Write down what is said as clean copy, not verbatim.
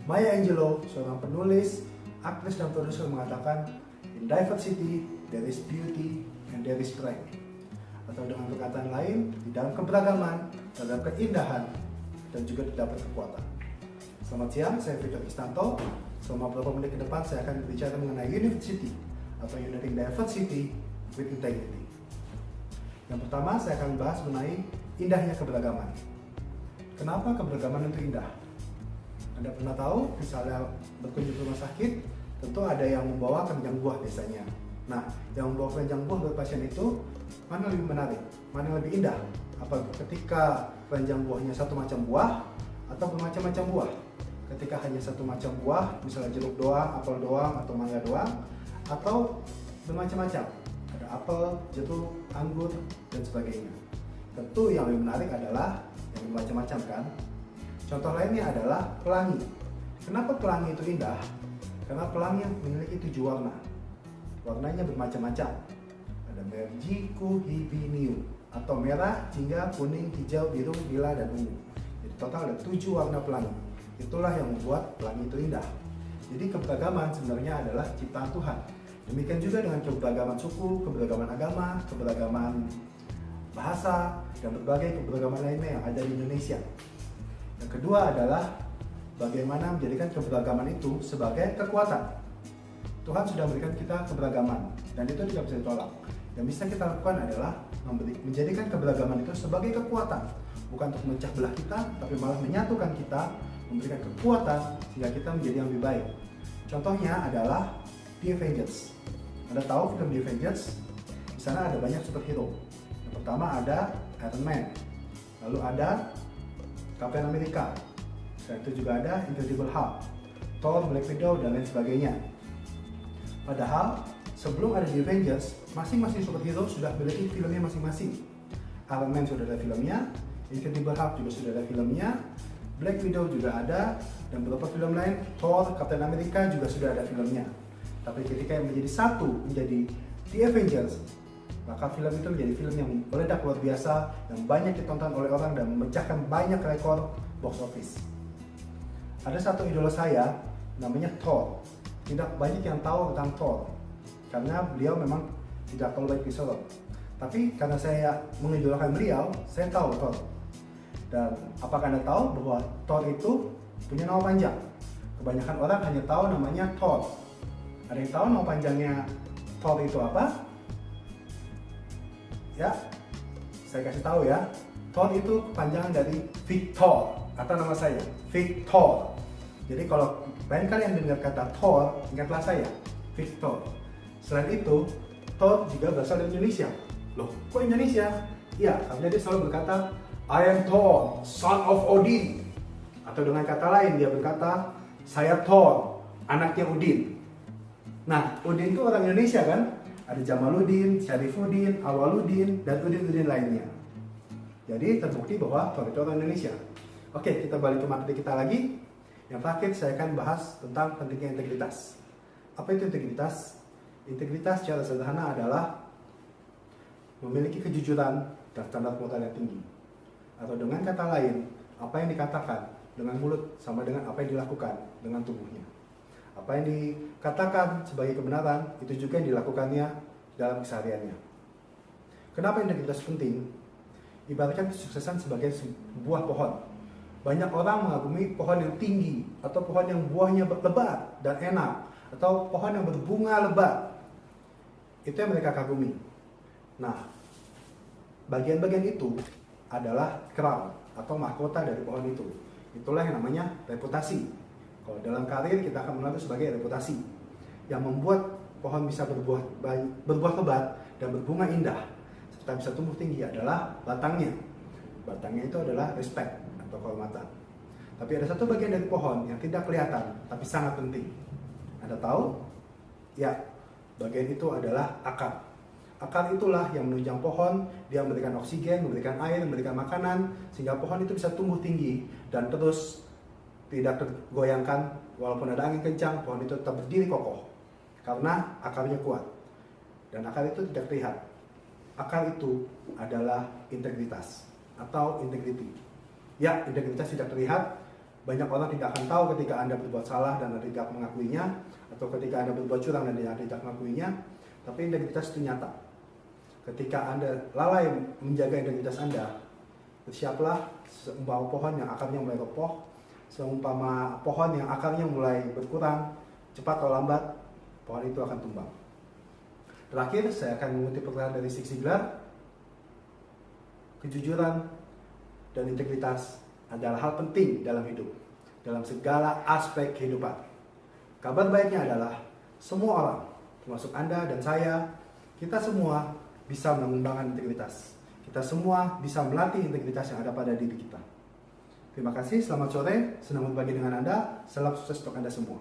Maya Angelou, seorang penulis, aktris dan produser mengatakan, "In diversity, there is beauty and there is strength." Atau dengan perkataan lain, di dalam keberagaman, terdapat keindahan dan juga terdapat kekuatan. Selamat siang, saya Victor Istanto. Selama beberapa menit ke depan saya akan berbicara mengenai University atau Uniting Diversity with Integrity. Yang pertama saya akan bahas mengenai indahnya keberagaman. Kenapa keberagaman itu indah? Anda pernah tahu, misalnya berkunjung ke rumah sakit, tentu ada yang membawa keranjang buah biasanya. Nah, yang membawa keranjang buah buat pasien itu, mana lebih menarik? Mana lebih indah? Apa ketika keranjang buahnya satu macam buah, atau bermacam-macam buah? Ketika hanya satu macam buah, misalnya jeruk doang, apel doang, atau mangga doang, atau bermacam-macam. Ada apel, jeruk, anggur, dan sebagainya. Tentu yang lebih menarik adalah yang bermacam-macam kan? Contoh lainnya adalah pelangi. Kenapa pelangi itu indah? Karena pelangi memiliki 7 warna. Warnanya bermacam-macam. Ada merah, kuning, atau merah, jingga, kuning, hijau, biru, lila, dan ungu. Jadi total ada 7 warna pelangi. Itulah yang membuat pelangi itu indah. Jadi keberagaman sebenarnya adalah ciptaan Tuhan. Demikian juga dengan keberagaman suku, keberagaman agama, keberagaman bahasa, dan berbagai keberagaman lainnya yang ada di Indonesia. Yang kedua adalah bagaimana menjadikan keberagaman itu sebagai kekuatan. Tuhan sudah memberikan kita keberagaman dan itu tidak bisa ditolak. Yang bisa kita lakukan adalah menjadikan keberagaman itu sebagai kekuatan, bukan untuk memecah belah kita, tapi malah menyatukan kita, memberikan kekuatan sehingga kita menjadi yang lebih baik. Contohnya adalah The Avengers. Anda tahu film The Avengers? Di sana ada banyak superhero. Yang pertama ada Iron Man, lalu ada Captain America, selain itu juga ada Incredible Hulk, Thor, Black Widow, dan lain sebagainya. Padahal sebelum ada The Avengers, masing-masing superhero sudah memiliki filmnya masing-masing. Iron Man sudah ada filmnya, Incredible Hulk juga sudah ada filmnya, Black Widow juga ada, dan beberapa film lain, Thor, Captain America juga sudah ada filmnya. Tapi ketika yang menjadi satu, menjadi The Avengers, maka film itu menjadi film yang meledak luar biasa, yang banyak ditonton oleh orang dan memecahkan banyak rekor box office. Ada satu idola saya, namanya Thor. Tidak banyak yang tahu tentang Thor, karena beliau memang tidak terlalu baik disorot. Tapi karena saya mengidolakan beliau, saya tahu Thor. Dan apakah Anda tahu bahwa Thor itu punya nama panjang? Kebanyakan orang hanya tahu namanya Thor. Ada yang tahu nama panjangnya Thor itu apa? Ya, saya kasih tahu ya. Thor itu kepanjangan dari Victor, atau nama saya, Victor. Jadi kalau lain kali yang dengar kata Thor, ingatlah saya, Victor. Selain itu, Thor juga berasal dari Indonesia. Loh, kok Indonesia? Iya, karena dia selalu berkata, I am Thor, son of Odin. Atau dengan kata lain, dia berkata, saya Thor, anaknya Odin. Nah, Odin itu orang Indonesia kan? Ada Jamaluddin, Syarifuddin, Awaludin, dan Udin-Udin lainnya. Jadi terbukti bahwa Thor itu orang Indonesia. Oke, kita balik ke materi kita lagi. Yang terakhir saya akan bahas tentang pentingnya integritas. Apa itu integritas? Integritas secara sederhana adalah memiliki kejujuran dan standar moral yang tinggi. Atau dengan kata lain, apa yang dikatakan dengan mulut sama dengan apa yang dilakukan dengan tubuhnya. Apa yang dikatakan sebagai kebenaran, itu juga yang dilakukannya dalam kesehariannya. Kenapa integritas penting? Ibaratkan kesuksesan sebagai sebuah pohon. Banyak orang mengagumi pohon yang tinggi, atau pohon yang buahnya lebat dan enak, atau pohon yang berbunga lebat. Itu yang mereka kagumi. Nah, bagian-bagian itu adalah crown atau mahkota dari pohon itu. Itulah yang namanya reputasi. Kalau dalam karir kita akan mengenal sebagai reputasi yang membuat pohon bisa berbuah lebat dan berbunga indah serta bisa tumbuh tinggi adalah batangnya. Batangnya itu adalah respect atau kehormatan. Tapi ada satu bagian dari pohon yang tidak kelihatan tapi sangat penting. Anda tahu? Ya, bagian itu adalah akar. Akar itulah yang menunjang pohon, dia memberikan oksigen, memberikan air, memberikan makanan sehingga pohon itu bisa tumbuh tinggi dan terus tidak tergoyangkan. Walaupun ada angin kencang, pohon itu tetap berdiri kokoh karena akarnya kuat dan akar itu tidak terlihat. Akar itu adalah integritas atau integrity. Ya, integritas tidak terlihat, Banyak orang tidak akan tahu ketika Anda berbuat salah dan Anda tidak mengakuinya, atau ketika Anda berbuat curang dan Anda tidak mengakuinya, tapi integritas itu nyata. Ketika Anda lalai menjaga integritas Anda, bersiaplah seumpama pohon yang akarnya mulai roboh, seumpama pohon yang akarnya mulai berkurang, cepat atau lambat, pohon itu akan tumbang. Terakhir, saya akan mengutip perkataan dari Zig Ziglar. Kejujuran dan integritas adalah hal penting dalam hidup, dalam segala aspek kehidupan. Kabar baiknya adalah semua orang, termasuk Anda dan saya, kita semua bisa mengembangkan integritas. Kita semua bisa melatih integritas yang ada pada diri kita. Terima kasih, selamat sore, senang berbagi dengan Anda, salam sukses untuk Anda semua.